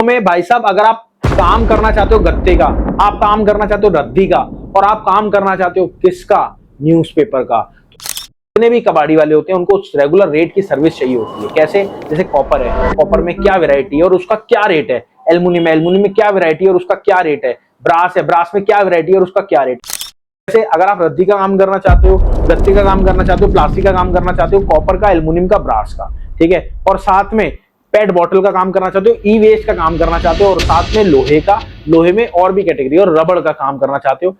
में भाई साहब, अगर आप काम करना चाहते हो गत्ते का, आप काम करना चाहते हो रद्दी का, और आप काम करना चाहते हो किसका, न्यूज़पेपर का। जितने भी कबाड़ी वाले होते हैं उनको रेगुलर रेट की सर्विस चाहिए होती है। कैसे? जैसे कॉपर है, कॉपर में क्या वैरायटी है और उसका क्या रेट है। एल्युमिनियम है, एल्युमिनियम में क्या वैरायटी है और उसका क्या रेट है। ब्रास है, ब्रास में क्या वैरायटी है और उसका क्या रेट। जैसे अगर आप रद्दी का काम करना चाहते हो, गत्ते का काम करना चाहते हो, प्लास्टिक का काम करना चाहते हो, कॉपर का, एल्युमिनियम का, ब्रास का, ठीक है, और साथ में पेट बॉटल का काम करना चाहते हो, ई वेस्ट का काम करना चाहते हो, और साथ में लोहे का, लोहे में और भी कैटेगरी, और रबड़ का काम करना चाहते हो।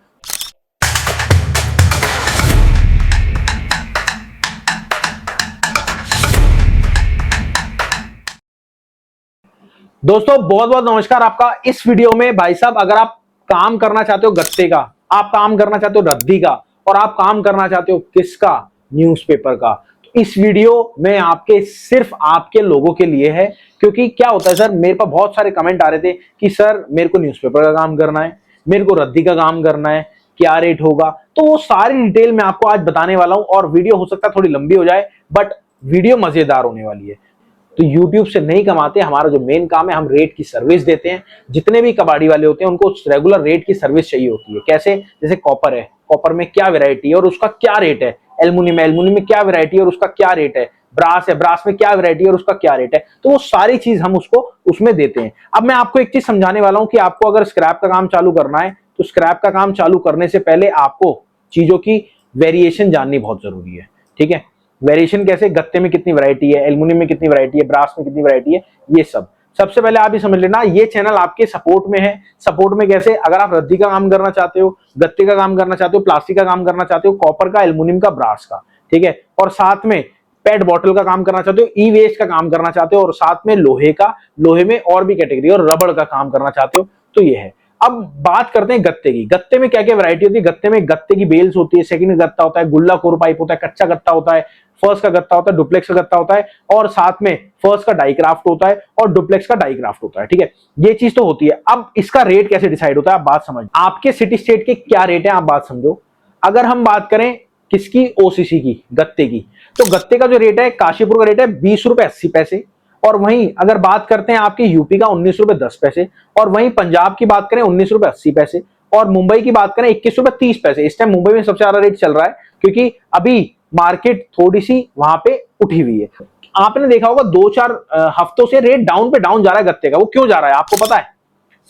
दोस्तों बहुत बहुत नमस्कार आपका। इस वीडियो में भाई साहब, अगर आप काम करना चाहते हो गत्ते का, आप काम करना चाहते हो रद्दी का, और आप काम करना चाहते हो किसका, न्यूज़पेपर का, तो इस वीडियो में आपके सिर्फ आपके लोगों के लिए है। क्योंकि क्या होता है सर, मेरे पास बहुत सारे कमेंट आ रहे थे कि सर मेरे को न्यूज़पेपर का काम करना है, मेरे को रद्दी का काम करना है, क्या रेट होगा। तो वो सारी डिटेल मैं आपको आज बताने वाला हूं, और वीडियो हो सकता है थोड़ी लंबी हो जाए, बट वीडियो मजेदार होने वाली है। तो YouTube से नहीं कमाते, हमारा जो मेन काम है, हम रेट की सर्विस देते हैं। जितने भी कबाड़ी वाले होते हैं उनको रेगुलर रेट की सर्विस चाहिए होती है। कैसे? जैसे कॉपर है, कॉपर में क्या वैरायटी है और उसका क्या रेट है। एल्युमिनियम है, एल्युमिनियम में क्या वैरायटी है और उसका क्या रेट है। ब्रास है, ब्रास में क्या वैरायटी है और उसका क्या रेट है। तो वो सारी चीज हम उसको उसमें देते हैं। अब मैं आपको एक चीज समझाने वाला हूं कि आपको अगर स्क्रैप का काम चालू करना है, तो स्क्रैप का काम चालू करने से पहले आपको चीजों की वेरिएशन जाननी बहुत जरूरी है। ठीक है? वेरिएशन कैसे? गत्ते में कितनी वैरायटी है, एल्युमिनियम में कितनी वैरायटी है, ब्रास में कितनी वैरायटी है, ये सब सबसे पहले आप ही समझ लेना। ये चैनल आपके सपोर्ट में है। सपोर्ट में कैसे? अगर आप रद्दी का काम करना चाहते हो, गत्ते का काम करना चाहते हो, प्लास्टिक का काम करना चाहते हो, कॉपर का, एल्युमिनियम का, ब्रास का, ठीक है, और साथ में पेट बॉटल का काम करना चाहते हो, ई वेस्ट का काम करना चाहते हो, और साथ में लोहे का, लोहे में और भी कैटेगरी, और रबड़ का काम करना चाहते हो, तो ये है। अब बात करते हैं गत्ते की। गत्ते में क्या क्या वैरायटी होती है? गत्ते में गत्ते की बेल्स होती है, सेकंड गत्ता होता है, गुल्ला कोर पाइप होता है, कच्चा गत्ता होता है, फर्स्ट का गत्ता होता है, डुप्लेक्स का गत्ता होता है, और साथ में फर्स्ट का डाई क्राफ्ट होता है और डुप्लेक्स का डाई क्राफ्ट होता है। ठीक है, ये चीज तो होती है। अब इसका रेट कैसे डिसाइड होता है, आप बात समझ। आपके सिटी स्टेट के क्या रेट है, आप बात समझो। अगर हम बात करें किसकी, ओसीसी की, गत्ते की, तो गत्ते का जो रेट है, काशीपुर का रेट है 20 रुपए 80 पैसे। और वहीं अगर बात करते हैं आपके यूपी का, 19 रुपए 10 पैसे। और वहीं पंजाब की बात करें, 19 रुपए 80 पैसे। और मुंबई की बात करें, 21 रुपए 30 पैसे। इस टाइम मुंबई में सबसे ज्यादा रेट चल रहा है, क्योंकि अभी मार्केट थोड़ी सी वहां पे उठी हुई है। आपने देखा होगा 2-4 हफ्तों से रेट डाउन पे डाउन जा रहा है गत्ते का। वो क्यों जा रहा है आपको पता है?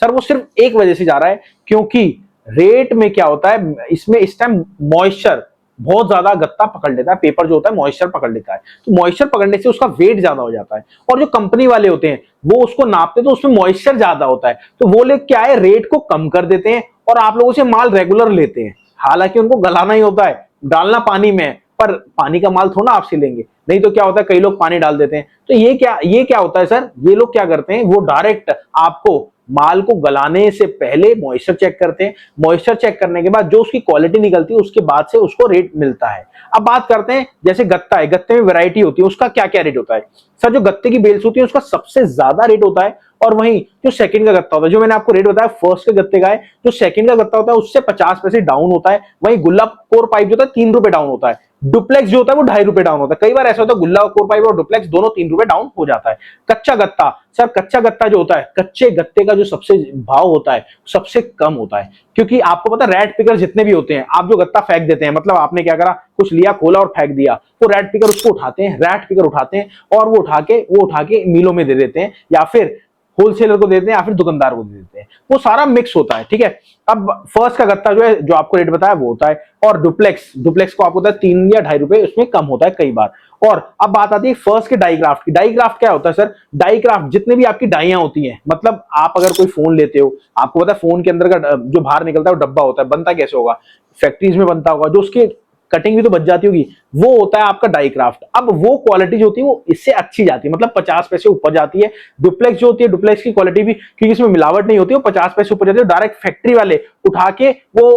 सर वो सिर्फ एक वजह से जा रहा है, क्योंकि रेट में क्या होता है, इसमें इस टाइम मॉइस्चर बहुत ज्यादा गत्ता पकड़ लेता है। पेपर जो होता है मॉइस्चर पकड़ लेता है, तो मॉइस्चर पकड़ने से उसका वेट ज्यादा हो जाता है। और जो कंपनी वाले होते हैं वो उसको नापते, तो उसमें मॉइस्चर ज्यादा होता है, तो वो लोग क्या है, रेट को कम कर देते हैं और आप लोगों से माल रेगुलर लेते हैं। हालांकि उनको गलाना ही होता है, डालना पानी में है, पर पानी का माल थोड़ा आपसे लेंगे। नहीं तो क्या होता है, कई लोग पानी डाल देते हैं। तो ये क्या होता है सर, ये लोग क्या करते हैं, वो डायरेक्ट आपको माल को गलाने से पहले मॉइस्चर चेक करते हैं। मॉइस्चर चेक करने के बाद जो उसकी क्वालिटी निकलती है, उसके बाद से उसको रेट मिलता है। अब बात करते हैं, जैसे गत्ता है, गत्ते में वैरायटी होती है, उसका क्या क्या रेट होता है। सर जो गत्ते की बेल्स होती है उसका सबसे ज्यादा रेट होता है। और वहीं जो सेकंड का गत्ता होता है, जो मैंने आपको रेट बताया फर्स्ट के गत्ते का है, जो सेकंड का गत्ता होता है उससे 50 पैसे डाउन होता है। वहीं गुल्ला कोर पाइप जो होता है 3 रुपए डाउन होता है। डुप्लेक्स जो होता है वो 2.5 रुपए डाउन होता है। कई बार ऐसा होता है गुल्ला कोर पाइप और डुप्लेक्स दोनों 3 रुपए डाउन हो जाता है। कच्चा गत्ता, सर कच्चा गत्ता जो होता है, कच्चे गत्ते का जो सबसे भाव होता है सबसे कम होता है। क्योंकि आपको पता है रैट पिकर जितने भी होते हैं, आप जो गत्ता फेंक देते हैं, मतलब आपने क्या करा, कुछ लिया, खोला और फेंक दिया, वो रैट पिकर उसको उठाते हैं, रैट पिकर उठाते हैं, और वो उठा के मिलों में दे देते हैं, या फिर होलसेलर को देते हैं, या फिर दुकानदार को दे देते हैं। वो सारा मिक्स होता है। ठीक है, अब फर्स्ट का गत्ता जो है, जो आपको रेट बताया वो होता है। और डुप्लेक्स को आपको होता है 3 या 2.5 रुपए, उसमें कम होता है कई बार। और अब बात आती है फर्स्ट के डाई क्राफ्ट की। डाई क्राफ्ट क्या होता है सर? डाई क्राफ्ट जितने भी आपकी डाइयां होती हैं, मतलब आप अगर कोई फोन लेते हो, आपको पता है फोन के अंदर का जो बाहर निकलता है वो डब्बा होता है, बनता कैसे होगा, फैक्ट्रीज में बनता होगा, जो उसके कटिंग भी तो बच जाती होगी, वो होता है आपका डाई क्राफ्ट। अब वो क्वालिटी जो होती है वो इससे अच्छी जाती है, मतलब 50 पैसे ऊपर जाती है। डुप्लेक्स जो होती है, डुप्लेक्स की क्वालिटी भी, क्योंकि इसमें मिलावट नहीं होती, वो 50 पैसे ऊपर जाती है। डायरेक्ट फैक्ट्री वाले उठा के वो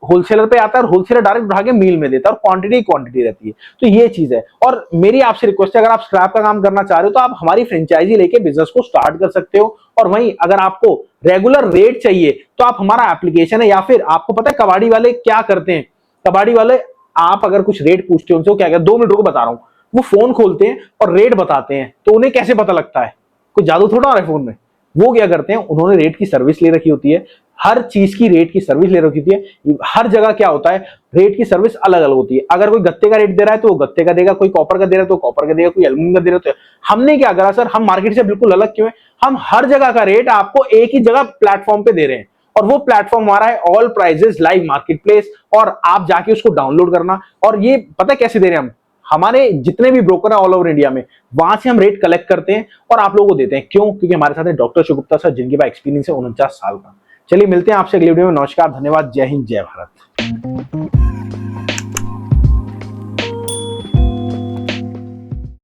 होलसेलर पे आता है, और होलसेलर डायरेक्ट उठा के मील में देता है, और क्वांटिटी रहती है। तो ये चीज है। और मेरी आपसे रिक्वेस्ट है, अगर आप स्क्रैप का काम करना चाह रहे हो तो आप हमारी फ्रेंचाइजी लेके बिजनेस को स्टार्ट कर सकते हो। और वहीं अगर आपको रेगुलर रेट चाहिए तो आप हमारा एप्लीकेशन है, या फिर आपको पता है कबाड़ी वाले क्या करते हैं, कबाड़ी वाले आप अगर कुछ रेट पूछते हो उनसे, वो क्या कहते हैं, 2 मिनट को बता रहा हूं, वो फोन खोलते हैं और रेट बताते हैं। तो उन्हें कैसे पता लगता है? कोई जादू थोड़ा आ रहा है फोन में। वो क्या करते हैं, उन्होंने रेट की सर्विस ले रखी होती है, हर चीज की रेट की सर्विस ले रखी होती है। हर जगह क्या होता है, रेट की सर्विस अलग अलग होती है। अगर कोई गत्ते का रेट दे रहा है तो वो गत्ते का देगा, कोई कॉपर का दे रहा है तो कॉपर का देगा, कोई एल्यूमिनियम का दे रहा है तो। हमने क्या करा सर, हम मार्केट से बिल्कुल अलग क्यों है, हम हर जगह का रेट आपको एक ही जगह प्लेटफॉर्म पे दे रहे हैं, और वो प्लेटफॉर्म हमारा है all prices live market place, और आप जाके उसको डाउनलोड करना। और ये पता है कैसे दे रहे हैं हम, हमारे जितने भी ब्रोकर है ऑल ओवर इंडिया में, वहां से हम रेट कलेक्ट करते हैं और आप लोगों को देते हैं। क्यों? क्योंकि हमारे साथ है डॉक्टर शिवगुप्ता सर, जिनके पास एक्सपीरियंस है 49 साल का। चलिए मिलते हैं आपसे अगले वीडियो में। नमस्कार, धन्यवाद, जय हिंद, जय भारत।